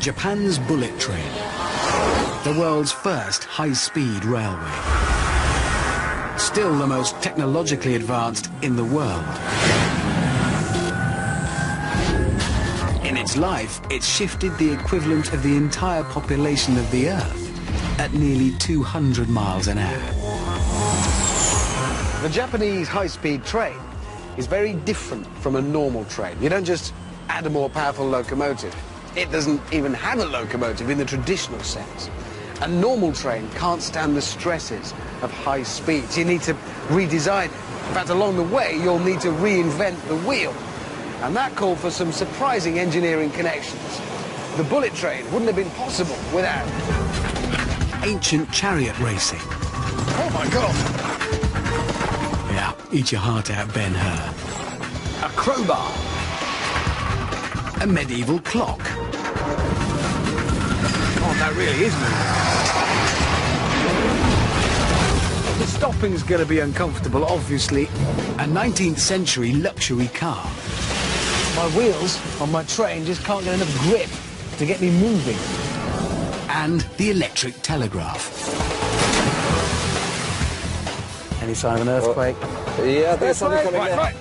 Japan's bullet train, the world's first high-speed railway. Still the most technologically advanced in the world. In its life, it's shifted the equivalent of the entire population of the Earth at nearly 200 miles an hour. The Japanese high-speed train is very different from a normal train. You don't just add a more powerful locomotive. It doesn't even have a locomotive in the traditional sense. A normal train can't stand the stresses of high speeds. You need to redesign it. In fact, along the way, you'll need to reinvent the wheel. And that called for some surprising engineering connections. The bullet train wouldn't have been possible without Ancient chariot racing. Oh, my God! Yeah, eat your heart out, Ben-Hur. A crowbar. A medieval clock. Oh, that really is moving. The stopping's going to be uncomfortable, obviously. A 19th century luxury car. My wheels on my train just can't get enough grip to get me moving. And the electric telegraph. Any sign of an earthquake? Yeah, there's something coming in. Right.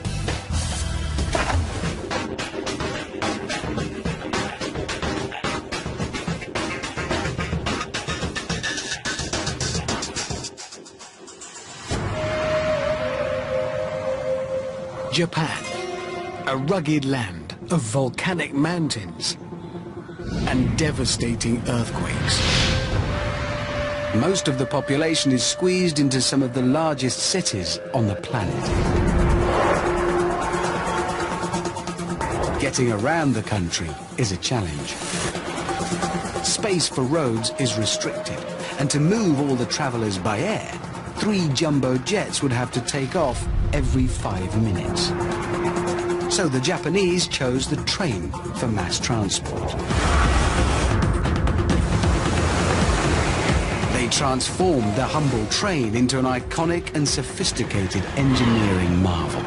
Japan, a rugged land of volcanic mountains and devastating earthquakes. Most of the population is squeezed into some of the largest cities on the planet. Getting around the country is a challenge. Space for roads is restricted, and to move all the travelers by air, 3 jumbo jets would have to take off every 5 minutes. So the Japanese chose the train for mass transport. They transformed the humble train into an iconic and sophisticated engineering marvel.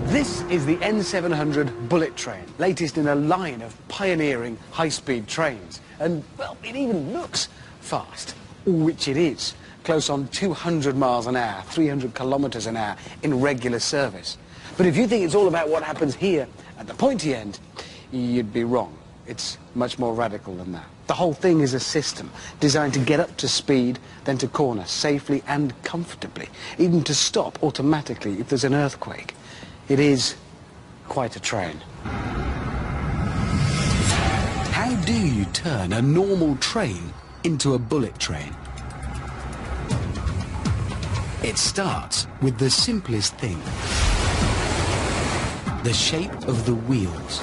This is the N700 bullet train, latest in a line of pioneering high-speed trains. And, well, it even looks fast, which it is. Close on 200 miles an hour, 300 kilometers an hour in regular service. But if you think it's all about what happens here at the pointy end, you'd be wrong. It's much more radical than that. The whole thing is a system designed to get up to speed, then to corner safely and comfortably, even to stop automatically if there's an earthquake. It is quite a train. How do you turn a normal train into a bullet train? It starts with the simplest thing: the shape of the wheels.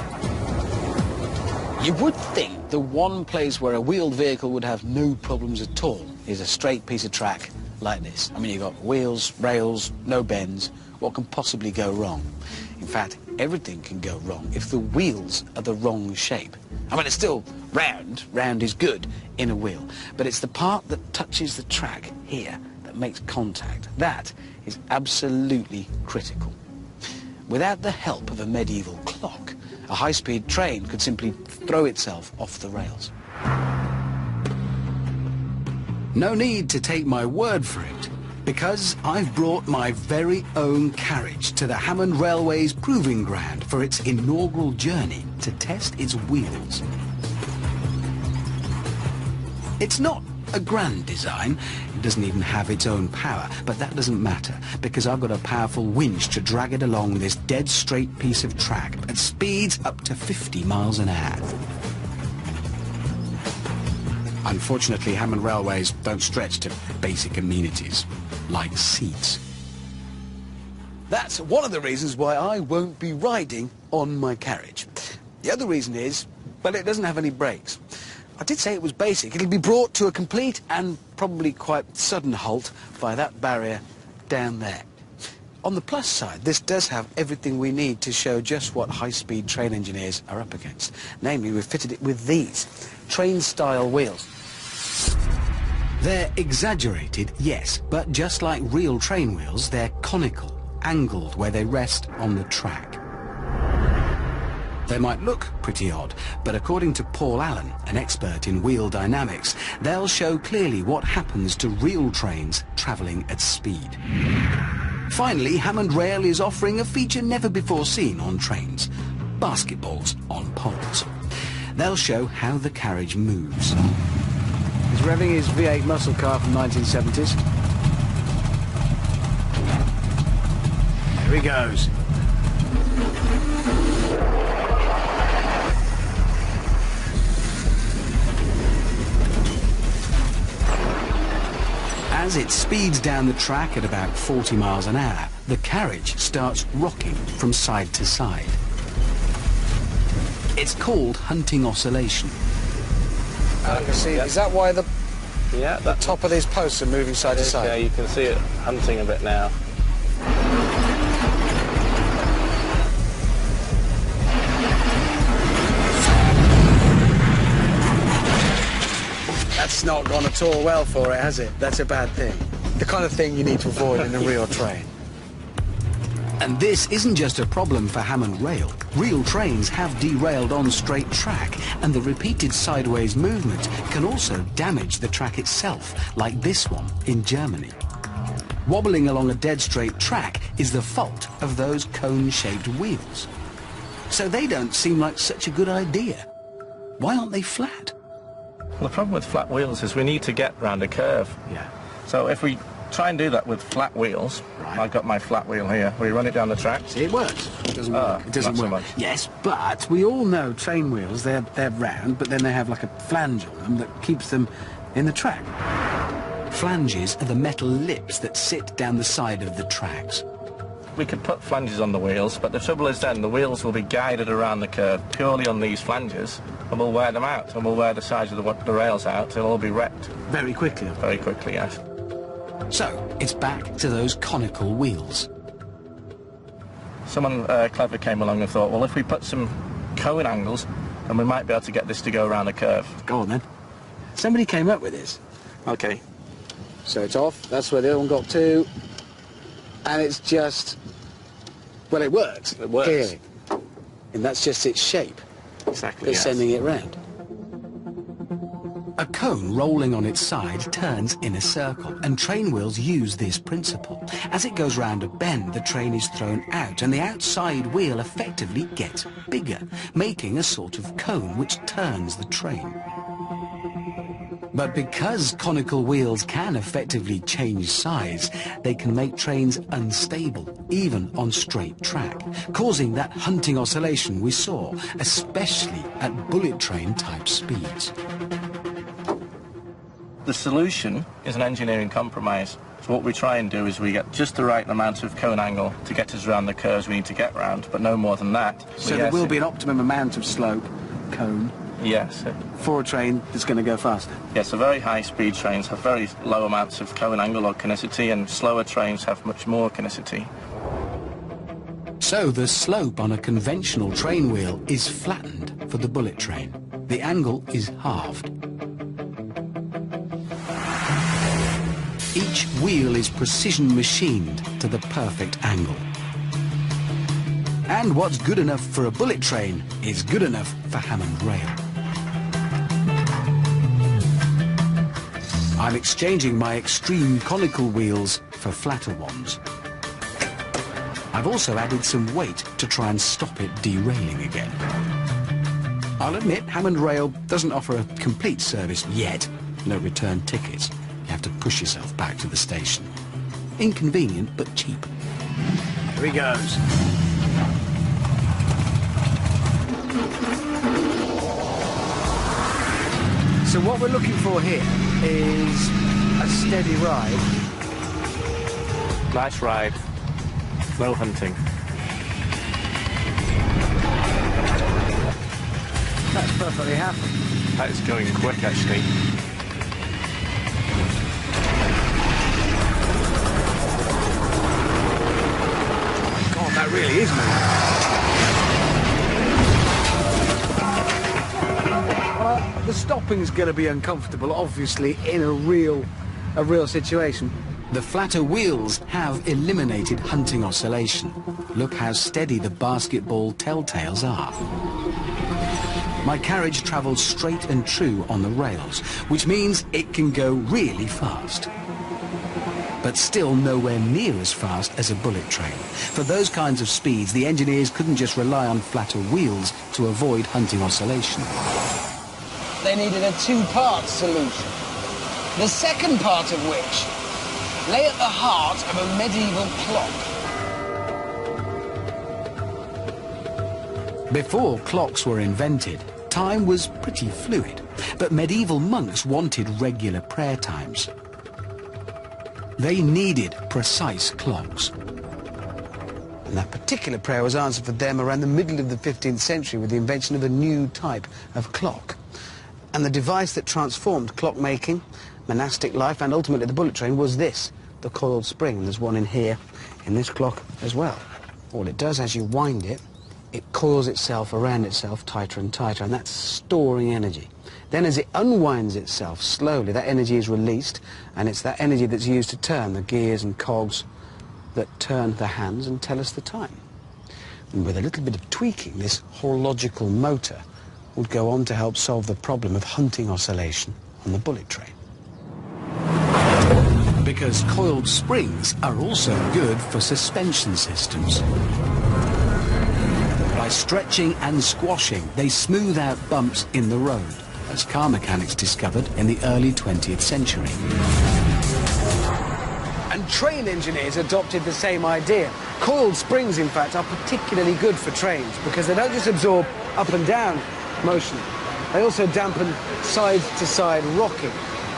You would think the one place where a wheeled vehicle would have no problems at all is a straight piece of track like this. I mean, you've got wheels, rails, no bends. What can possibly go wrong? In fact, everything can go wrong if the wheels are the wrong shape. I mean, it's still round. Round is good in a wheel. But it's the part that touches the track here that makes contact. That is absolutely critical. Without the help of a medieval clock, a high-speed train could simply throw itself off the rails. No need to take my word for it, because I've brought my very own carriage to the Hammond Railway's proving ground for its inaugural journey to test its wheels. It's not a grand design. It doesn't even have its own power, but that doesn't matter, because I've got a powerful winch to drag it along this dead straight piece of track at speeds up to 50 miles an hour. Unfortunately, Hammond Railways don't stretch to basic amenities, like seats. That's one of the reasons why I won't be riding on my carriage. The other reason is, well, it doesn't have any brakes. I did say it was basic. It'll be brought to a complete and probably quite sudden halt by that barrier down there. On the plus side, this does have everything we need to show just what high-speed train engineers are up against. Namely, we've fitted it with these train-style wheels. They're exaggerated, yes, but just like real train wheels, they're conical, angled where they rest on the track. They might look pretty odd, but according to Paul Allen, an expert in wheel dynamics, they'll show clearly what happens to real trains travelling at speed. Finally, Hammond Rail is offering a feature never before seen on trains: basketballs on poles. They'll show how the carriage moves. He's revving his V8 muscle car from 1970s. There he goes. As it speeds down the track at about 40 miles an hour, the carriage starts rocking from side to side. It's called hunting oscillation. I can see. Is that why the Yeah, the top of these posts are moving side to side? Yeah, you can see it hunting a bit now. That's not gone at all well for it, has it? That's a bad thing. The kind of thing you need to avoid in a real train. And this isn't just a problem for Hammond Rail. Real trains have derailed on straight track, and the repeated sideways movement can also damage the track itself, like this one in Germany. Wobbling along a dead straight track is the fault of those cone-shaped wheels. So they don't seem like such a good idea. Why aren't they flat? Well, the problem with flat wheels is we need to get round a curve. Yeah. So if we try and do that with flat wheels, Right. I've got my flat wheel here. We run it down the track. See, it works. It doesn't work. It doesn't not so work. much. Yes, but we all know train wheels, they're round, but then they have like a flange on them that keeps them in the track. Flanges are the metal lips that sit down the side of the tracks. We could put flanges on the wheels, but the trouble is then the wheels will be guided around the curve purely on these flanges, and we'll wear them out, and we'll wear the sides of the rails out. They'll all be wrecked Very quickly. very quickly, yes. So, it's back to those conical wheels. Someone clever came along and thought, well, if we put some cone angles, then we might be able to get this to go around the curve. Go on then. Somebody came up with this. Okay. So it's off. That's where the other one got to. And it's just... Well, it works. It works. Clearly. And that's just its shape. Exactly, It's yes. sending it round. A cone rolling on its side turns in a circle, and train wheels use this principle. As it goes round a bend, the train is thrown out, and the outside wheel effectively gets bigger, making a sort of cone which turns the train. But because conical wheels can effectively change size, they can make trains unstable, even on straight track, causing that hunting oscillation we saw, especially at bullet train type speeds. The solution is an engineering compromise. So what we try and do is we get just the right amount of cone angle to get us around the curves we need to get round, but no more than that. So there will be an optimum amount of slope, cone, Yes. for a train that's going to go faster. Yes, so very high-speed trains have very low amounts of cone angle or conicity, and slower trains have much more conicity. So the slope on a conventional train wheel is flattened for the bullet train. The angle is halved. Each wheel is precision machined to the perfect angle. And what's good enough for a bullet train is good enough for Hammond Rail. I'm exchanging my extreme conical wheels for flatter ones. I've also added some weight to try and stop it derailing again. I'll admit, Hammond Rail doesn't offer a complete service yet. No return tickets. You have to push yourself back to the station. Inconvenient, but cheap. Here he goes. So what we're looking for here is a steady ride. Nice ride. No hunting. That's perfectly happy. That is going quick, actually. God, that really is moving. The stopping's going to be uncomfortable, obviously, in a real situation. The flatter wheels have eliminated hunting oscillation. Look how steady the basketball telltales are. My carriage travels straight and true on the rails, which means it can go really fast. But still nowhere near as fast as a bullet train. For those kinds of speeds, the engineers couldn't just rely on flatter wheels to avoid hunting oscillation. They needed a two-part solution. The second part of which lay at the heart of a medieval clock. Before clocks were invented, time was pretty fluid, but medieval monks wanted regular prayer times. They needed precise clocks. And that particular prayer was answered for them around the middle of the 15th century with the invention of a new type of clock. And the device that transformed clockmaking, monastic life, and ultimately the bullet train was this, the coiled spring. There's one in here, in this clock as well. All it does as you wind it, it coils itself around itself tighter and tighter, and that's storing energy. Then as it unwinds itself slowly, that energy is released, and it's that energy that's used to turn the gears and cogs that turn the hands and tell us the time. And with a little bit of tweaking, this horological motor would go on to help solve the problem of hunting oscillation on the bullet train. Because coiled springs are also good for suspension systems. By stretching and squashing, they smooth out bumps in the road, as car mechanics discovered in the early 20th century. And train engineers adopted the same idea. Coiled springs, in fact, are particularly good for trains because they don't just absorb up and down motion, they also dampen side-to-side rocking.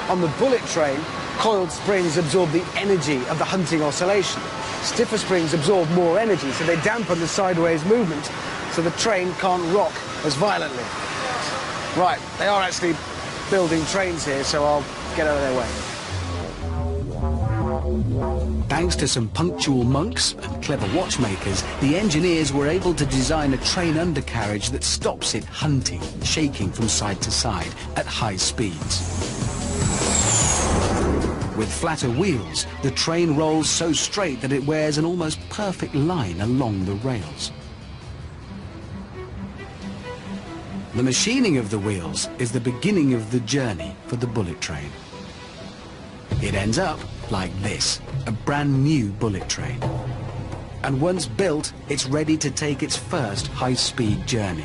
On the bullet train, coiled springs absorb the energy of the hunting oscillation. Stiffer springs absorb more energy, so they dampen the sideways movement, so the train can't rock as violently. Right, they are actually building trains here, so I'll get out of their way. Thanks to some punctual monks and clever watchmakers, the engineers were able to design a train undercarriage that stops it hunting, shaking from side to side at high speeds. With flatter wheels, the train rolls so straight that it wears an almost perfect line along the rails. The machining of the wheels is the beginning of the journey for the bullet train. It ends up like this, a brand new bullet train. And once built, it's ready to take its first high-speed journey.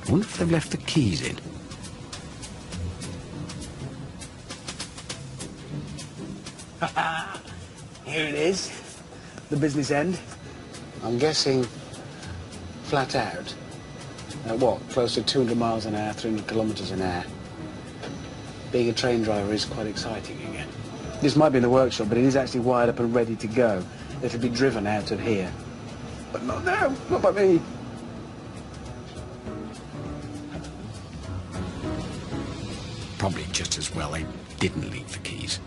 I wonder if they've left the keys in. Here it is, the business end. I'm guessing flat out. What, close to 200 miles an hour, 300 kilometers an hour. Being a train driver is quite exciting again. This might be in the workshop, but it is actually wired up and ready to go. It'll be driven out of here. But not now, not by me. Probably just as well they didn't leave the keys.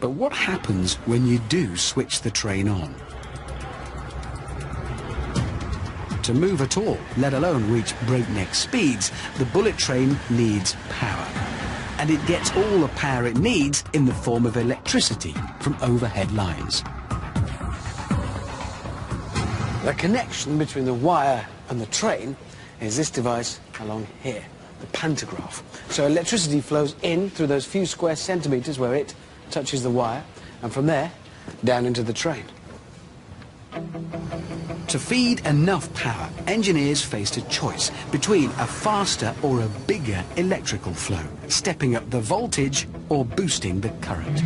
But what happens when you do switch the train on? To move at all, let alone reach breakneck speeds, the bullet train needs power. And it gets all the power it needs in the form of electricity from overhead lines. The connection between the wire and the train is this device along here, the pantograph. So electricity flows in through those few square centimeters where it touches the wire, and from there, down into the train. To feed enough power, engineers faced a choice between a faster or a bigger electrical flow, stepping up the voltage or boosting the current.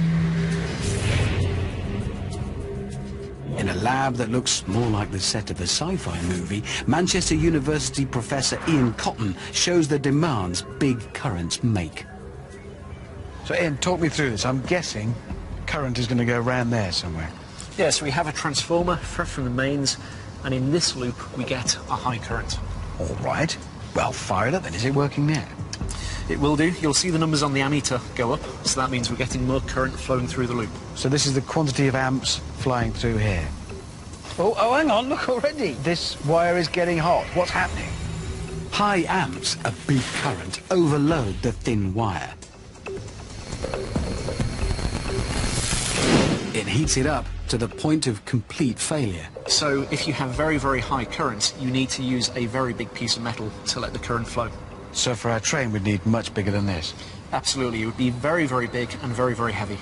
In a lab that looks more like the set of a sci-fi movie, Manchester University professor Ian Cotton shows the demands big currents make. So Ian, talk me through this. I'm guessing current is going to go around there somewhere. Yes, we have a transformer from the mains, and in this loop we get a high current. All right. Well, fire it up then. Is it working now? It will do. You'll see the numbers on the ammeter go up, so that means we're getting more current flowing through the loop. So this is the quantity of amps flying through here. Oh, hang on, look already. This wire is getting hot. What's happening? High amps, a big current, overload the thin wire. It heats it up to the point of complete failure. So if you have very, very high current, you need to use a very big piece of metal to let the current flow. So for our train, we'd need much bigger than this. Absolutely, it would be very, very big and very, very heavy.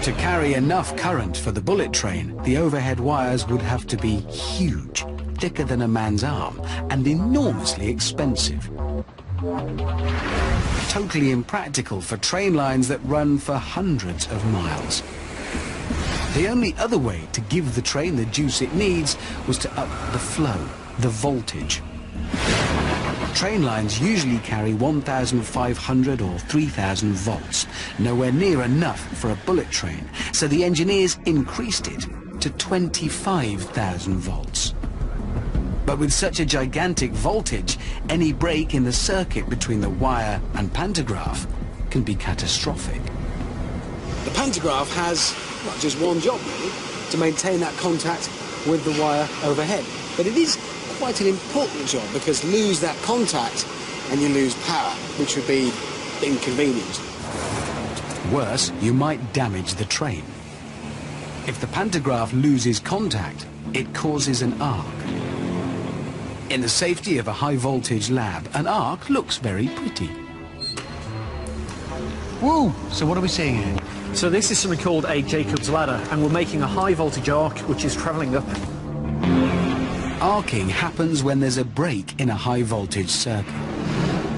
To carry enough current for the bullet train, the overhead wires would have to be huge, thicker than a man's arm, and enormously expensive. Totally impractical for train lines that run for hundreds of miles. The only other way to give the train the juice it needs was to up the flow, the voltage. Train lines usually carry 1,500 or 3,000 volts, nowhere near enough for a bullet train, so the engineers increased it to 25,000 volts. But with such a gigantic voltage, any break in the circuit between the wire and pantograph can be catastrophic. The pantograph has, well, just one job, really, to maintain that contact with the wire overhead. But it is quite an important job, because lose that contact and you lose power, which would be inconvenient. Worse, you might damage the train. If the pantograph loses contact, it causes an arc. In the safety of a high-voltage lab, an arc looks very pretty. Woo! So what are we seeing here? So this is something called a Jacob's ladder, and we're making a high voltage arc which is travelling up. Arcing happens when there's a break in a high-voltage circuit.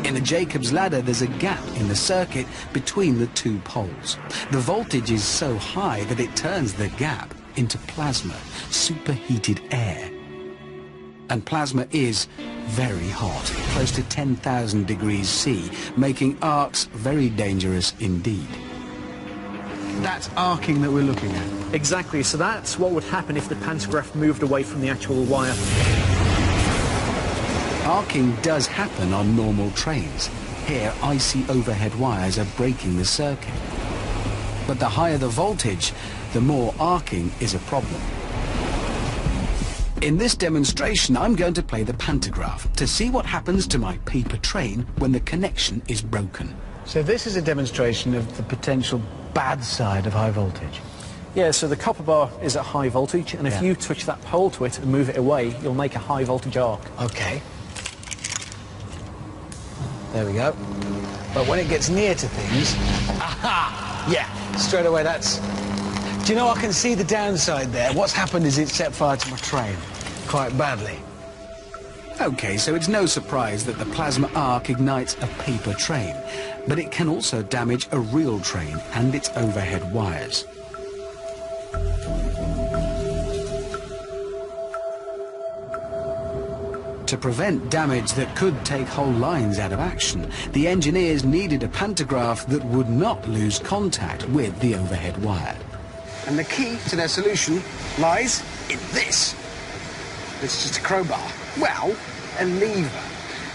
In a Jacob's ladder, there's a gap in the circuit between the two poles. The voltage is so high that it turns the gap into plasma, superheated air. And plasma is very hot, close to 10,000 degrees C, making arcs very dangerous indeed. That's arcing that we're looking at. Exactly, so that's what would happen if the pantograph moved away from the actual wire. Arcing does happen on normal trains. Here, icy overhead wires are breaking the circuit. But the higher the voltage, the more arcing is a problem. In this demonstration, I'm going to play the pantograph to see what happens to my paper train when the connection is broken. So this is a demonstration of the potential bad side of high voltage. Yeah, so the copper bar is at high voltage, and if you touch that pole to it and move it away, you'll make a high voltage arc. Okay. There we go. But when it gets near to things... Aha! Yeah, straight away that's... Do you know, I can see the downside there. What's happened is it's set fire to my train quite badly. Okay, so it's no surprise that the plasma arc ignites a paper train, but it can also damage a real train and its overhead wires. To prevent damage that could take whole lines out of action, the engineers needed a pantograph that would not lose contact with the overhead wire. And the key to their solution lies in this. It's just a crowbar. Well, a lever.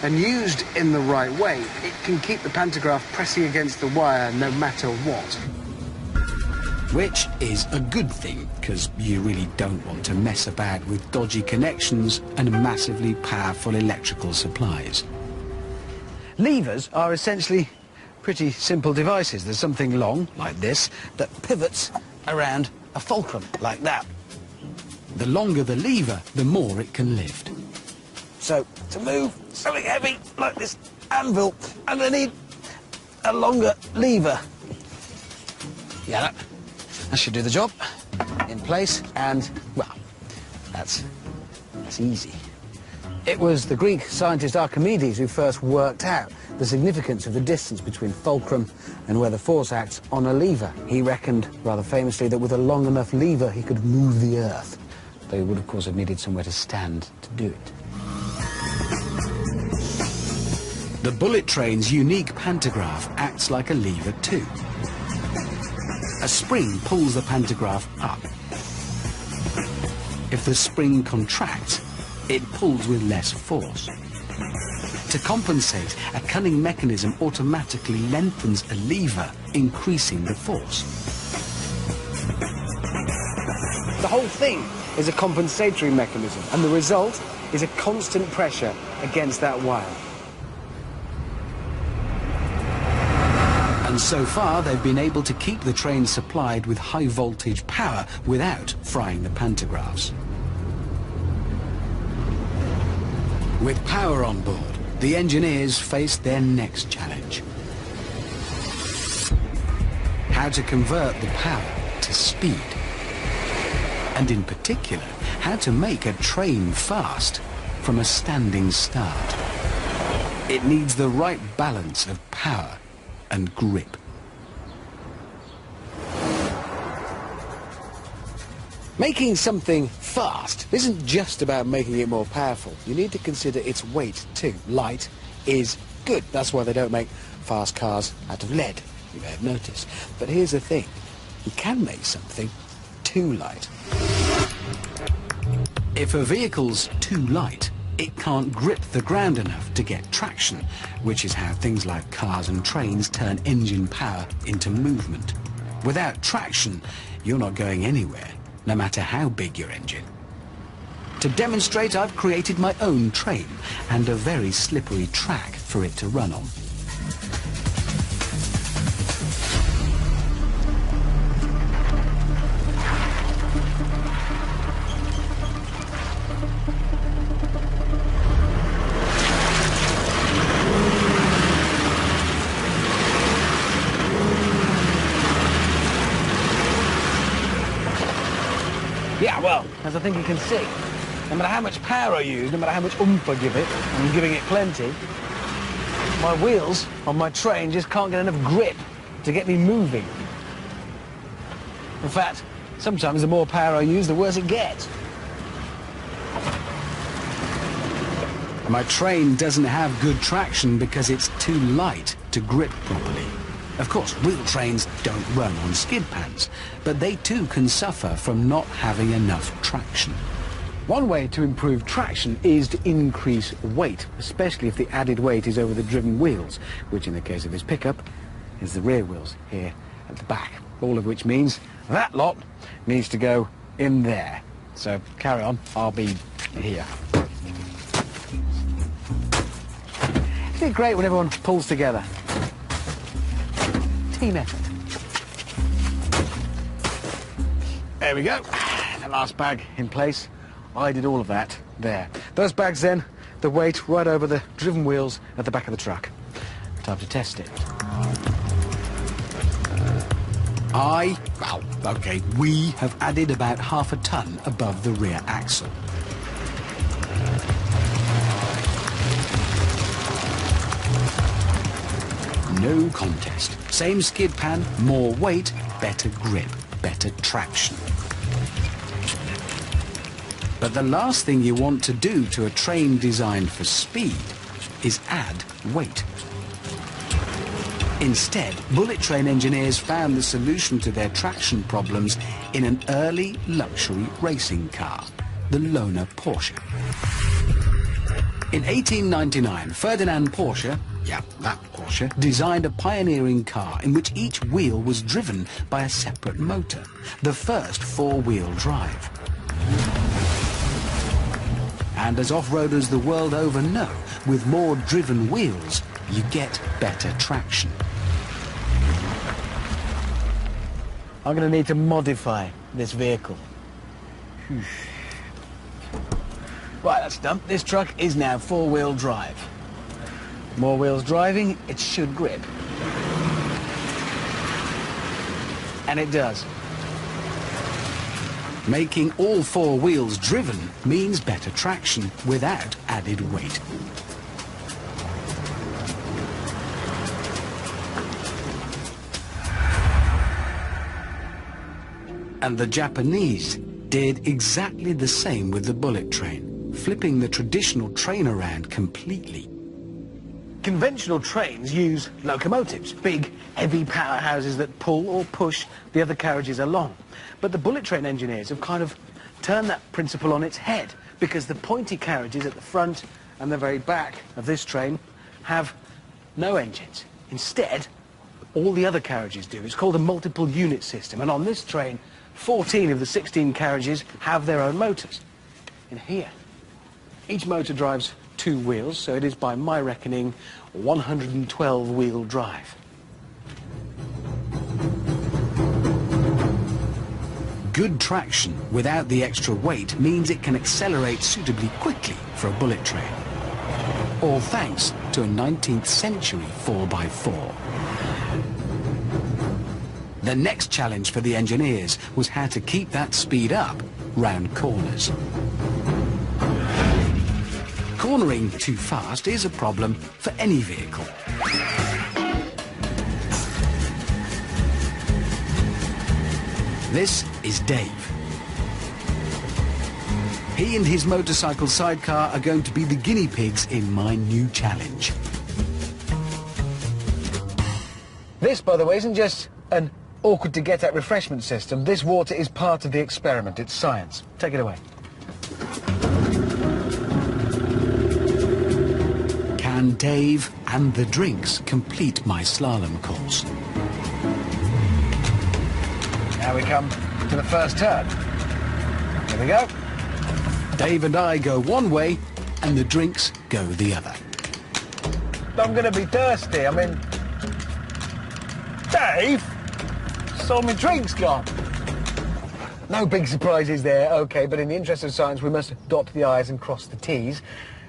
And used in the right way, it can keep the pantograph pressing against the wire no matter what. Which is a good thing, because you really don't want to mess about with dodgy connections and massively powerful electrical supplies. Levers are essentially pretty simple devices. There's something long, like this, that pivots around a fulcrum, like that. The longer the lever, the more it can lift. So, to move something heavy like this anvil, I'm going to need a longer lever. Yeah, that should do the job. In place, and, well, that's easy. It was the Greek scientist Archimedes who first worked out the significance of the distance between fulcrum and where the force acts on a lever. He reckoned, rather famously, that with a long enough lever he could move the Earth. Though he would, of course, have needed somewhere to stand to do it. The bullet train's unique pantograph acts like a lever too. A spring pulls the pantograph up. If the spring contracts, it pulls with less force. To compensate, a cunning mechanism automatically lengthens a lever, increasing the force. The whole thing is a compensatory mechanism, and the result is a constant pressure against that wire. And so far, they've been able to keep the train supplied with high voltage power without frying the pantographs. With power on board, the engineers faced their next challenge. How to convert the power to speed. And in particular, how to make a train fast from a standing start. It needs the right balance of power and grip. Making something fast isn't just about making it more powerful. You need to consider its weight too. Light is good. That's why they don't make fast cars out of lead, you may have noticed. But here's the thing. You can make something too light. If a vehicle's too light, it can't grip the ground enough to get traction, which is how things like cars and trains turn engine power into movement. Without traction, you're not going anywhere, no matter how big your engine. To demonstrate, I've created my own train and a very slippery track for it to run on. Yeah, well, as I think you can see, no matter how much power I use, no matter how much oomph I give it, and I'm giving it plenty, my wheels on my train just can't get enough grip to get me moving. In fact, sometimes the more power I use, the worse it gets. My train doesn't have good traction because it's too light to grip properly. Of course, wheel trains don't run on skid pans, but they too can suffer from not having enough traction. One way to improve traction is to increase weight, especially if the added weight is over the driven wheels, which in the case of this pickup is the rear wheels here at the back. All of which means that lot needs to go in there. So carry on, I'll be here. Isn't it great when everyone pulls together? Team effort. There we go. The last bag in place. I did all of that there. Those bags then, the weight right over the driven wheels at the back of the truck. Time to test it. We have added about half a ton above the rear axle. No contest. Same skid pan, more weight, better grip, better traction. But the last thing you want to do to a train designed for speed is add weight. Instead, bullet train engineers found the solution to their traction problems in an early luxury racing car, the Lohner Porsche. In 1899, Ferdinand Porsche, that Porsche, designed a pioneering car in which each wheel was driven by a separate motor, the first four-wheel drive. And as off-roaders the world over know, with more driven wheels, you get better traction. I'm going to need to modify this vehicle. Right, that's done. This truck is now four-wheel drive. More wheels driving, it should grip. And it does. Making all four wheels driven means better traction without added weight. And the Japanese did exactly the same with the bullet train, flipping the traditional train around completely. Conventional trains use locomotives, big, heavy powerhouses that pull or push the other carriages along. But the bullet train engineers have kind of turned that principle on its head, because the pointy carriages at the front and the very back of this train have no engines. Instead, all the other carriages do. It's called a multiple unit system, and on this train, 14 of the 16 carriages have their own motors. In here, each motor drives 2 wheels, so it is, by my reckoning, 112-wheel drive. Good traction without the extra weight means it can accelerate suitably quickly for a bullet train. All thanks to a 19th century 4x4. The next challenge for the engineers was how to keep that speed up round corners. Cornering too fast is a problem for any vehicle. This is Dave. He and his motorcycle sidecar are going to be the guinea pigs in my new challenge. This, by the way, isn't just an awkward-to-get-at refreshment system. This water is part of the experiment. It's science. Take it away. Can Dave and the drinks complete my slalom course? Now we come to the first turn. Here we go. Dave and I go one way, and the drinks go the other. I'm going to be thirsty. I mean... Dave? Saw my drink's gone. No big surprises there, OK, but in the interest of science, we must dot the I's and cross the T's.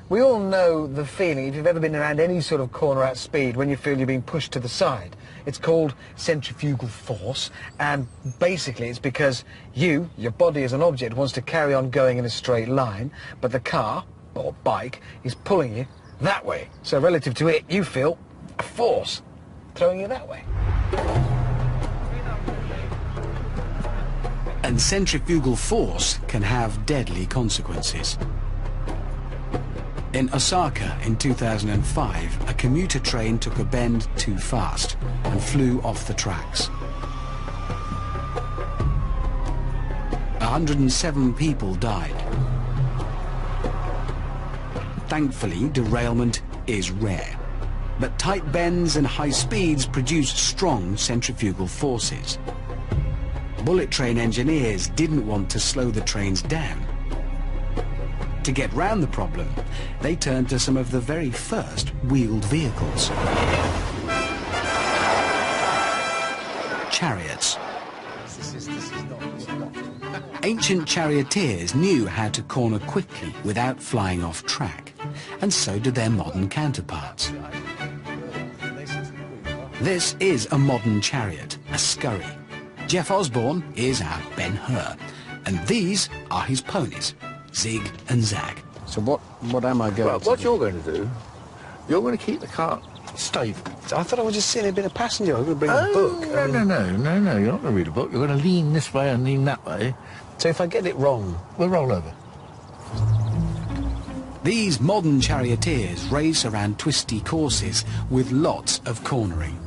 We all know the feeling, if you've ever been around any sort of corner at speed, when you feel you're being pushed to the side. It's called centrifugal force, and basically it's because your body as an object, wants to carry on going in a straight line, but the car, or bike, is pulling you that way. So relative to it, you feel a force throwing you that way. And centrifugal force can have deadly consequences. In Osaka in 2005, a commuter train took a bend too fast and flew off the tracks. 107 people died. Thankfully, derailment is rare. But tight bends and high speeds produce strong centrifugal forces. Bullet train engineers didn't want to slow the trains down. To get round the problem, they turned to some of the very first wheeled vehicles. Chariots. Ancient charioteers knew how to corner quickly without flying off track, and so did their modern counterparts. This is a modern chariot, a scurry. Jeff Osborne is our Ben-Hur, and these are his ponies, Zig and Zag. So what am I going to Well, what do? you're going to do, you're going to keep the car stable. I thought I was just sitting a bit of passenger. I was going to bring a book. No, you're not going to read a book. You're going to lean this way and lean that way. So if I get it wrong... We'll roll over. These modern charioteers race around twisty courses with lots of cornering.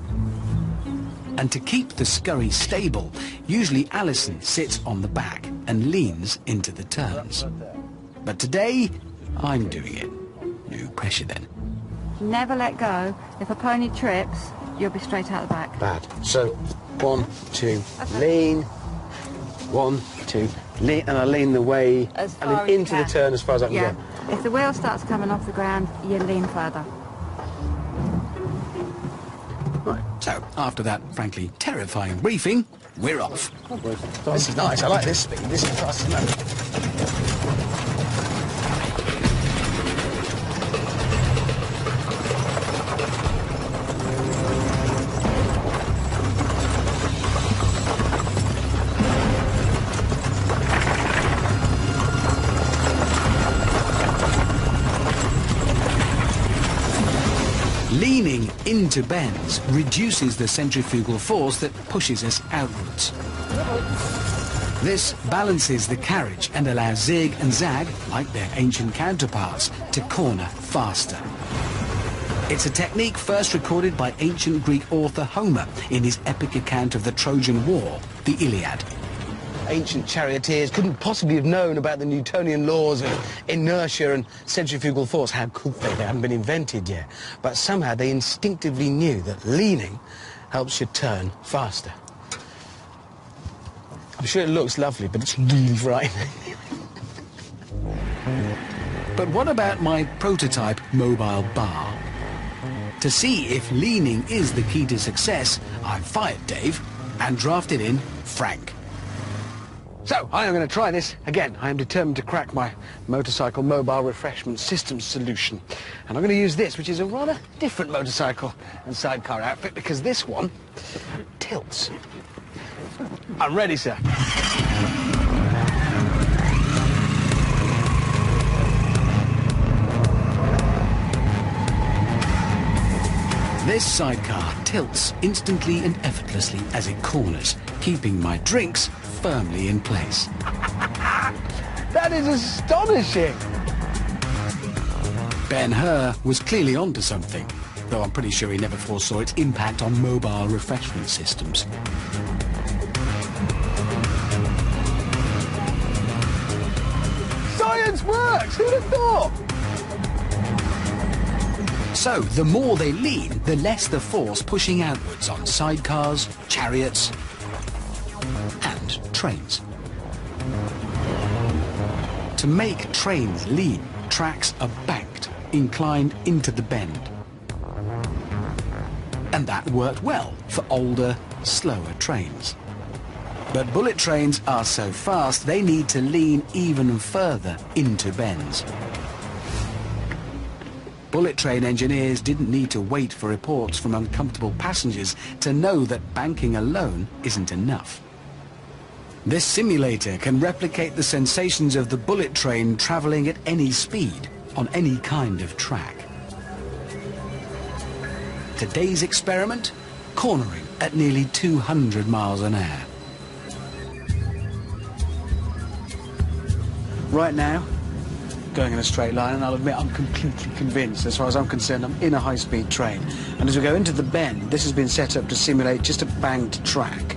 And to keep the scurry stable, usually Alison sits on the back and leans into the turns. But today, I'm doing it. No pressure then. Never let go. If a pony trips, you'll be straight out the back. Bad. So, 1, 2, lean. 1, 2, lean, and I lean the way As and far then as into you the can. turn as far as I can Yeah. go. If the wheel starts coming off the ground, you lean further. Right. So, after that, frankly, terrifying briefing, we're off. This is nice. I like this speed. This is fast. Leaning into bends reduces the centrifugal force that pushes us outwards. This balances the carriage and allows Zig and Zag, like their ancient counterparts, to corner faster. It's a technique first recorded by ancient Greek author Homer in his epic account of the Trojan War, the Iliad. ancient charioteers couldn't possibly have known about the Newtonian laws of inertia and centrifugal force. How could they? They hadn't been invented yet. But somehow they instinctively knew that leaning helps you turn faster. I'm sure it looks lovely, but it's really frightening. But what about my prototype mobile bar? To see if leaning is the key to success, I fired Dave and drafted in Frank. So, I am going to try this again. I am determined to crack my motorcycle mobile refreshment system solution. And I'm going to use this, which is a rather different motorcycle and sidecar outfit, because this one tilts. I'm ready, sir. This sidecar tilts instantly and effortlessly as it corners, keeping my drinks firmly in place. That is astonishing! Ben-Hur was clearly onto something, though I'm pretty sure he never foresaw its impact on mobile refreshment systems. Science works! Who'd have thought? So, the more they lean, the less the force pushing outwards on sidecars, chariots, and trains. To make trains lean, tracks are banked, inclined into the bend. And that worked well for older, slower trains. But bullet trains are so fast, they need to lean even further into bends. Bullet train engineers didn't need to wait for reports from uncomfortable passengers to know that banking alone isn't enough. This simulator can replicate the sensations of the bullet train travelling at any speed, on any kind of track. Today's experiment, cornering at nearly 200 miles an hour. Right now, going in a straight line, and I'll admit I'm completely convinced, as far as I'm concerned, I'm in a high-speed train. And as we go into the bend, this has been set up to simulate just a banked track.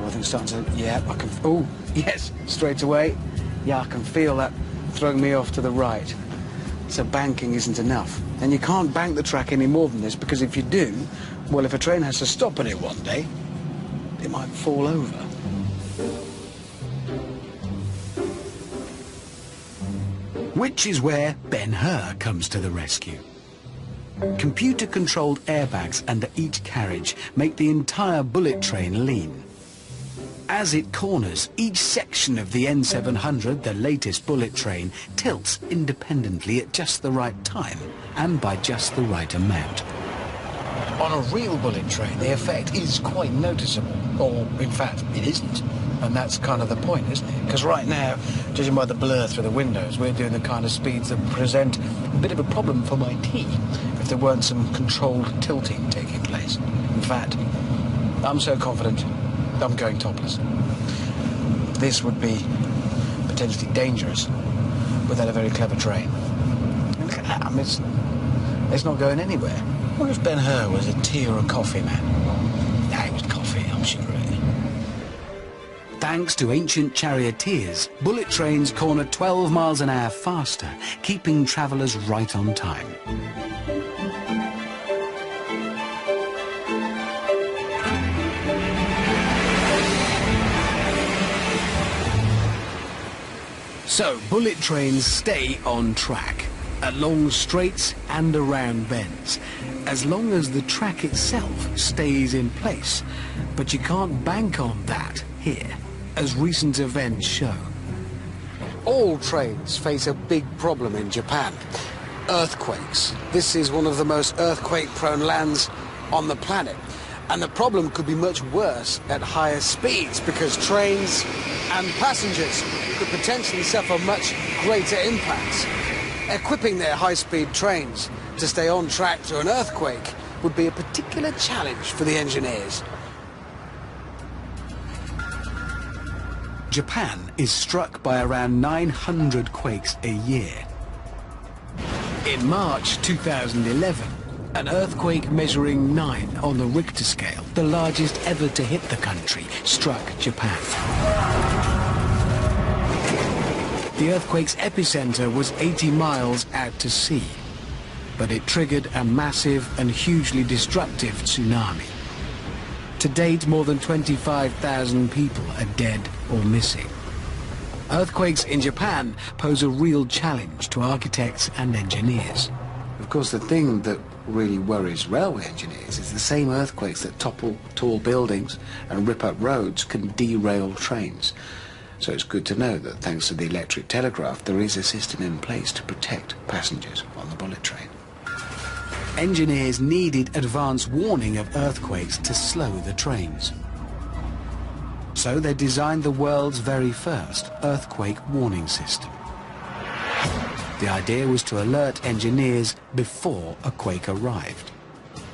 I think it's starting to, yeah, I can, oh, yes, straight away. Yeah, I can feel that throwing me off to the right. So banking isn't enough. And you can't bank the track any more than this, because if you do, well, if a train has to stop at it one day, it might fall over. Which is where Ben-Hur comes to the rescue. Computer-controlled airbags under each carriage make the entire bullet train lean. As it corners, each section of the N700, the latest bullet train, tilts independently at just the right time and by just the right amount. On a real bullet train, the effect is quite noticeable. Or, in fact, it isn't. And that's kind of the point, isn't it? Because right now, judging by the blur through the windows, we're doing the kind of speeds that present a bit of a problem for my tea if there weren't some controlled tilting taking place. In fact, I'm so confident I'm going topless. This would be potentially dangerous without a very clever train. Look at that, I mean, it's not going anywhere. What if Ben-Hur was a tea or a coffee man? No, he was coffee, I'm sure, really. Thanks to ancient charioteers, bullet trains corner 12 miles an hour faster, keeping travellers right on time. So, bullet trains stay on track, along straights and around bends, as long as the track itself stays in place. But you can't bank on that here, as recent events show. All trains face a big problem in Japan. Earthquakes. This is one of the most earthquake-prone lands on the planet. And the problem could be much worse at higher speeds, because trains and passengers could potentially suffer much greater impacts. Equipping their high-speed trains to stay on track through an earthquake would be a particular challenge for the engineers. Japan is struck by around 900 quakes a year. In March 2011, An earthquake measuring 9 on the Richter scale, the largest ever to hit the country, struck Japan. The earthquake's epicenter was 80 miles out to sea, but it triggered a massive and hugely destructive tsunami. To date, more than 25,000 people are dead or missing. Earthquakes in Japan pose a real challenge to architects and engineers. Of course, the thing that really worries railway engineers is the same earthquakes that topple tall buildings and rip up roads can derail trains. So it's good to know that thanks to the electric telegraph, there is a system in place to protect passengers on the bullet train. Engineers needed advance warning of earthquakes to slow the trains. So they designed the world's very first earthquake warning system. The idea was to alert engineers before a quake arrived.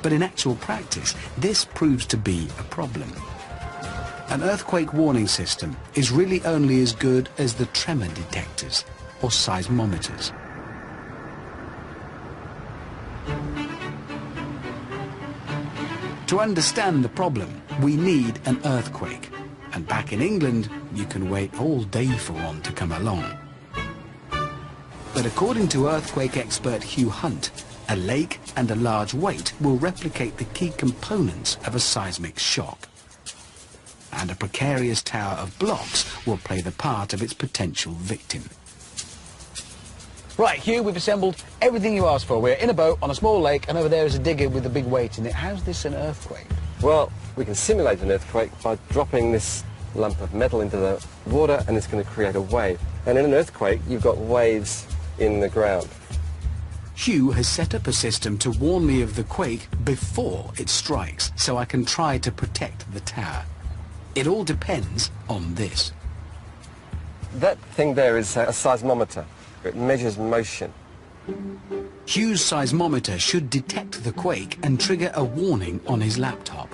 But in actual practice, this proves to be a problem. An earthquake warning system is really only as good as the tremor detectors or seismometers. To understand the problem, we need an earthquake. And back in England, you can wait all day for one to come along. But according to earthquake expert Hugh Hunt, a lake and a large weight will replicate the key components of a seismic shock. And a precarious tower of blocks will play the part of its potential victim. Right, Hugh, we've assembled everything you asked for. We're in a boat on a small lake, and over there is a digger with a big weight in it. How's this an earthquake? Well, we can simulate an earthquake by dropping this lump of metal into the water, and it's going to create a wave. And in an earthquake, you've got waves in the ground. Hugh has set up a system to warn me of the quake before it strikes, so I can try to protect the tower. It all depends on this. That thing there is a seismometer. It measures motion. Hugh's seismometer should detect the quake and trigger a warning on his laptop.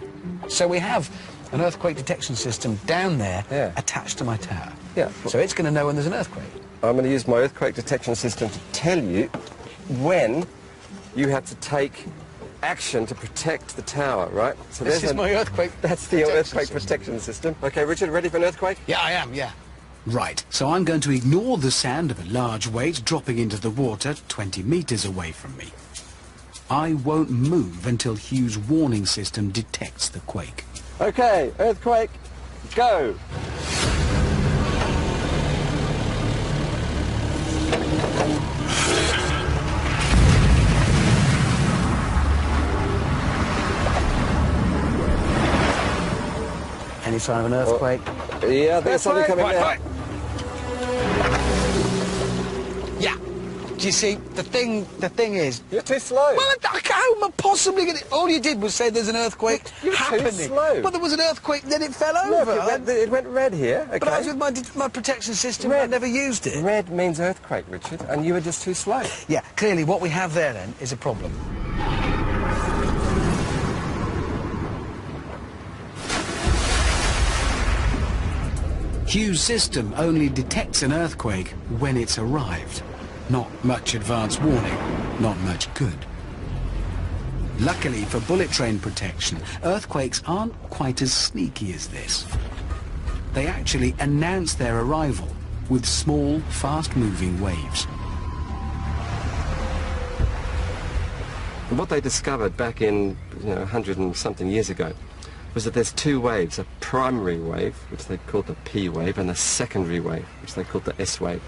So we have an earthquake detection system down there attached to my tower. Yeah. So it's going to know when there's an earthquake. I'm going to use my earthquake detection system to tell you when you have to take action to protect the tower, right? So this is my earthquake. That's the earthquake protection system. Okay, Richard, ready for an earthquake? Yeah, I am, yeah. Right, so I'm going to ignore the sound of a large weight dropping into the water 20 meters away from me. I won't move until Hugh's warning system detects the quake. Okay, earthquake, go! Any sign of an earthquake? Yeah, there's something coming there. Right. Yeah. Do you see, the thing is... You're too slow. Well, how am I possibly going to... All you did was say there's an earthquake You're happening. too slow. But there was an earthquake, then it fell Look, over. it went red here, okay? But I was with my protection system, I never used it. Red means earthquake, Richard, and you were just too slow. Yeah, clearly what we have there, then, is a problem. Hugh's system only detects an earthquake when it's arrived. Not much advance warning, not much good. Luckily for bullet train protection, earthquakes aren't quite as sneaky as this. They actually announce their arrival with small, fast-moving waves. And what they discovered back in 100 and something years ago was that there's two waves, a primary wave, which they called the P wave, and a secondary wave, which they called the S wave.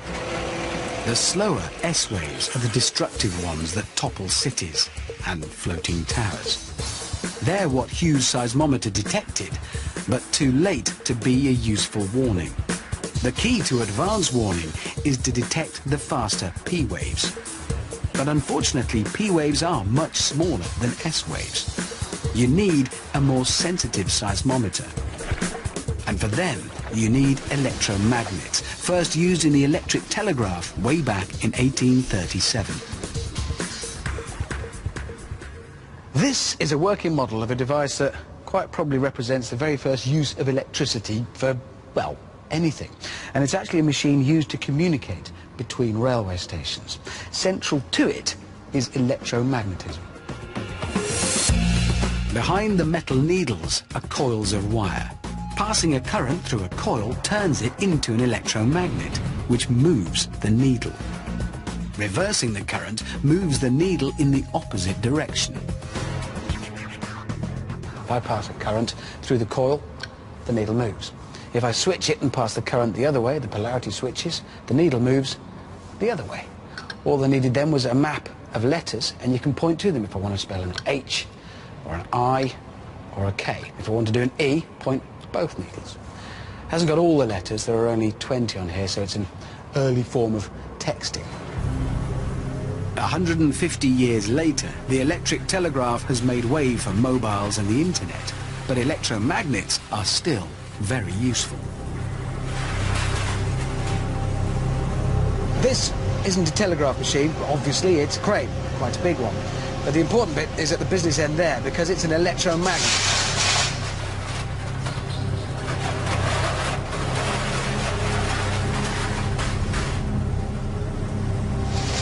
The slower S waves are the destructive ones that topple cities and floating towers. They're what Hugh's seismometer detected, but too late to be a useful warning. The key to advance warning is to detect the faster P waves. But unfortunately, P waves are much smaller than S waves. You need a more sensitive seismometer. And for them, you need electromagnets, first used in the electric telegraph way back in 1837. This is a working model of a device that quite probably represents the very first use of electricity for, well, anything. And it's actually a machine used to communicate between railway stations. Central to it is electromagnetism. Behind the metal needles are coils of wire. Passing a current through a coil turns it into an electromagnet, which moves the needle. Reversing the current moves the needle in the opposite direction. If I pass a current through the coil, the needle moves. If I switch it and pass the current the other way, the polarity switches, the needle moves the other way. All I needed then was a map of letters, and you can point to them if I want to spell an H or an I or a K. If I want to do an E, point both needles. Hasn't got all the letters, there are only 20 on here, so it's an early form of texting. 150 years later, the electric telegraph has made way for mobiles and the internet, but electromagnets are still very useful. This isn't a telegraph machine, obviously it's a crane, quite a big one. But the important bit is at the business end there, because it's an electromagnet.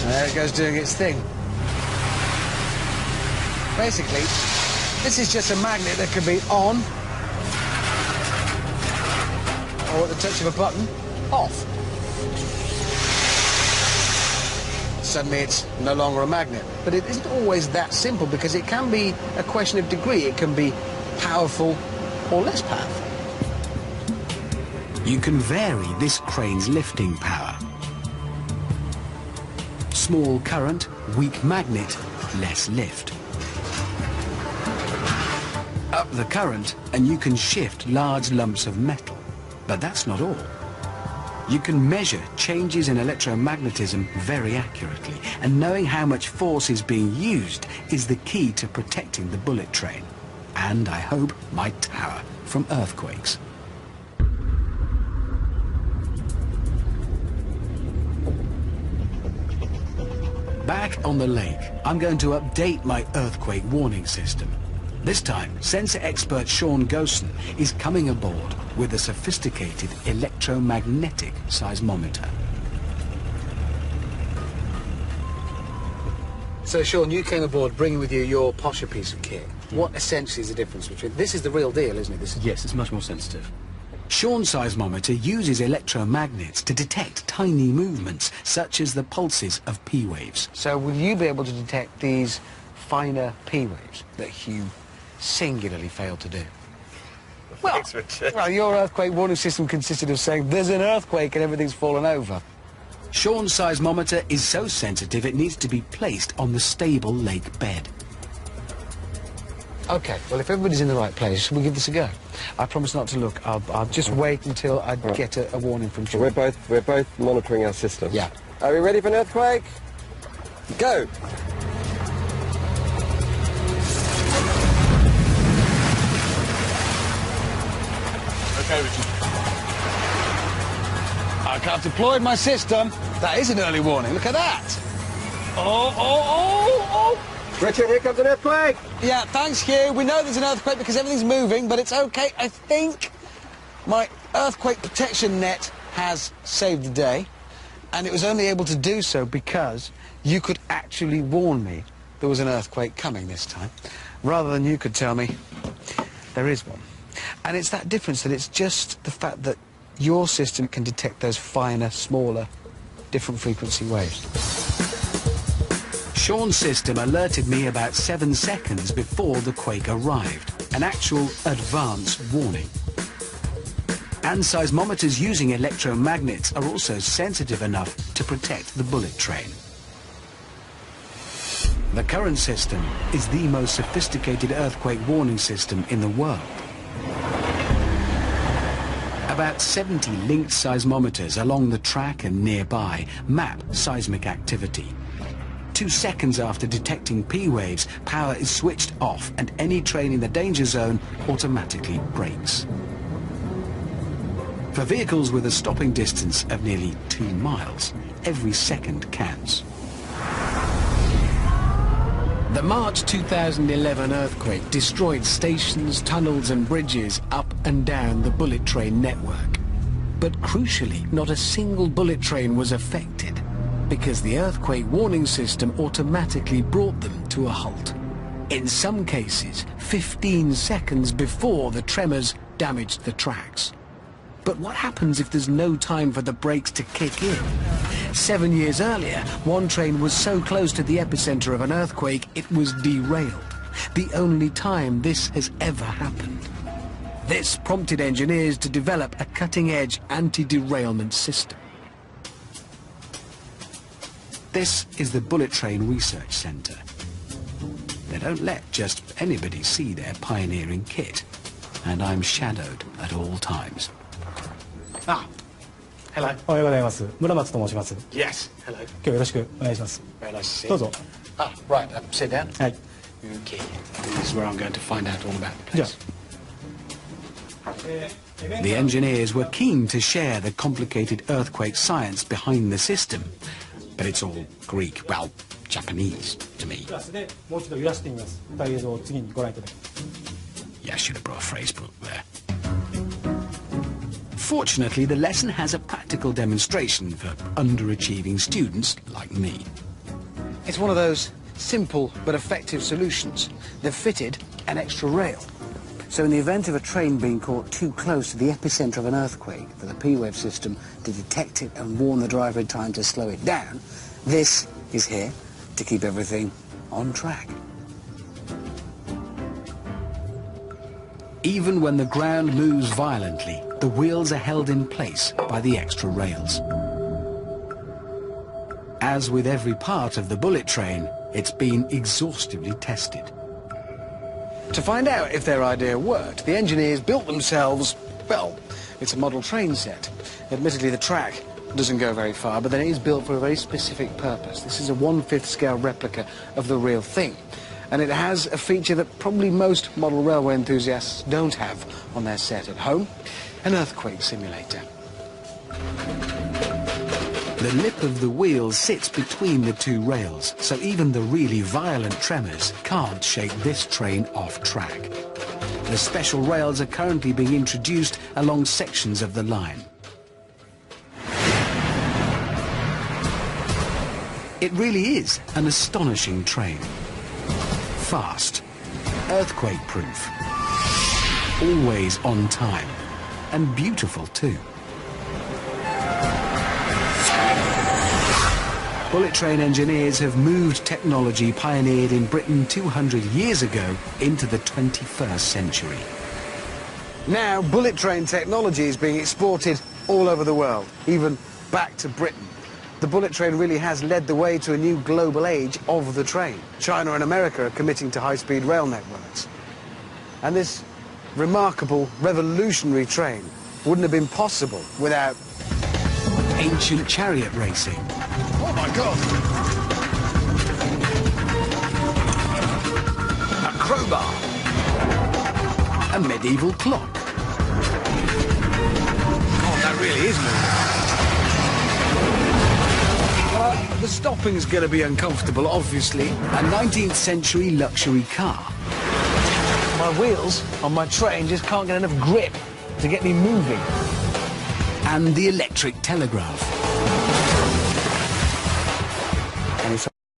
There it goes doing its thing. Basically, this is just a magnet that can be on, or at the touch of a button, off. Suddenly it's no longer a magnet. But it isn't always that simple, because it can be a question of degree. It can be powerful or less powerful. You can vary this crane's lifting power. Small current, weak magnet, less lift. Up the current and you can shift large lumps of metal. But that's not all. You can measure changes in electromagnetism very accurately, and knowing how much force is being used is the key to protecting the bullet train. And, I hope, my tower from earthquakes. Back on the lake, I'm going to update my earthquake warning system. This time, sensor expert Sean Gosen is coming aboard with a sophisticated electromagnetic seismometer. So, Sean, you came aboard bringing with you your posher piece of kit. What essentially is the difference between... This is the real deal, isn't it? This is... Yes, it's much more sensitive. Sean's seismometer uses electromagnets to detect tiny movements, such as the pulses of P waves. So will you be able to detect these finer P waves that Hugh singularly failed to do? Well, Thanks, Richard. Well, your earthquake warning system consisted of saying there's an earthquake and everything's fallen over. Sean's seismometer is so sensitive it needs to be placed on the stable lake bed. OK, well, if everybody's in the right place, we'll give this a go. I promise not to look. I'll just wait until I get a warning from Sean. We're both monitoring our system. Yeah. Are we ready for an earthquake? Go! Okay, Richard. I've deployed my system. That is an early warning. Look at that. Oh! Richard, here comes an earthquake! Yeah, thanks, Hugh. We know there's an earthquake because everything's moving, but it's OK. I think my earthquake protection net has saved the day, and it was only able to do so because you could actually warn me there was an earthquake coming this time, rather than you could tell me there is one. And it's that difference, that it's just the fact that your system can detect those finer, smaller, different frequency waves. Sean's system alerted me about 7 seconds before the quake arrived, an actual advance warning. And seismometers using electromagnets are also sensitive enough to protect the bullet train. The current system is the most sophisticated earthquake warning system in the world. About 70 linked seismometers along the track and nearby map seismic activity. 2 seconds after detecting P waves, power is switched off and any train in the danger zone automatically brakes. For vehicles with a stopping distance of nearly 2 miles, every second counts. The March 2011 earthquake destroyed stations, tunnels and bridges up and down the bullet train network. But crucially, not a single bullet train was affected, because the earthquake warning system automatically brought them to a halt. In some cases, 15 seconds before the tremors damaged the tracks. But what happens if there's no time for the brakes to kick in? 7 years earlier, one train was so close to the epicenter of an earthquake it was derailed. The only time this has ever happened. This prompted engineers to develop a cutting-edge anti-derailment system. This is the Bullet Train Research Centre. They don't let just anybody see their pioneering kit, and I'm shadowed at all times. Ah, hello. おはようございます。村松と申します。 Yes, hello. 今日よろしくお願いします。 Very nice to see you. どうぞ。 Ah, right, sit down. はい。 Okay, this is where I'm going to find out all about the じゃ place. The engineers were keen to share the complicated earthquake science behind the system, but it's all Greek, well, Japanese to me. クラスでもう一度揺らしてみます。映像を次にご覧いただきます。 Yeah, I should have brought a phrase book there. Fortunately, the lesson has a practical demonstration for underachieving students like me. It's one of those simple but effective solutions. They've fitted an extra rail. So in the event of a train being caught too close to the epicenter of an earthquake for the P-wave system to detect it and warn the driver in time to slow it down, this is here to keep everything on track. Even when the ground moves violently, the wheels are held in place by the extra rails. As with every part of the bullet train, it's been exhaustively tested. To find out if their idea worked, the engineers built themselves, well, it's a model train set. Admittedly, the track doesn't go very far, but then it is built for a very specific purpose. This is a 1/5 scale replica of the real thing. And it has a feature that probably most model railway enthusiasts don't have on their set at home, an earthquake simulator. The lip of the wheel sits between the two rails, so even the really violent tremors can't shake this train off track. The special rails are currently being introduced along sections of the line. It really is an astonishing train. Fast, earthquake-proof, always on time, and beautiful too. Bullet train engineers have moved technology pioneered in Britain 200 years ago into the 21st century. Now, bullet train technology is being exported all over the world, even back to Britain. The bullet train really has led the way to a new global age of the train. China and America are committing to high-speed rail networks. And this remarkable, revolutionary train wouldn't have been possible without Ancient chariot racing, oh my God! a crowbar, a medieval clock. God, that really is moving. The stopping's going to be uncomfortable, obviously. A 19th century luxury car. My wheels on my train just can't get enough grip to get me moving. And the electric telegraph. And it's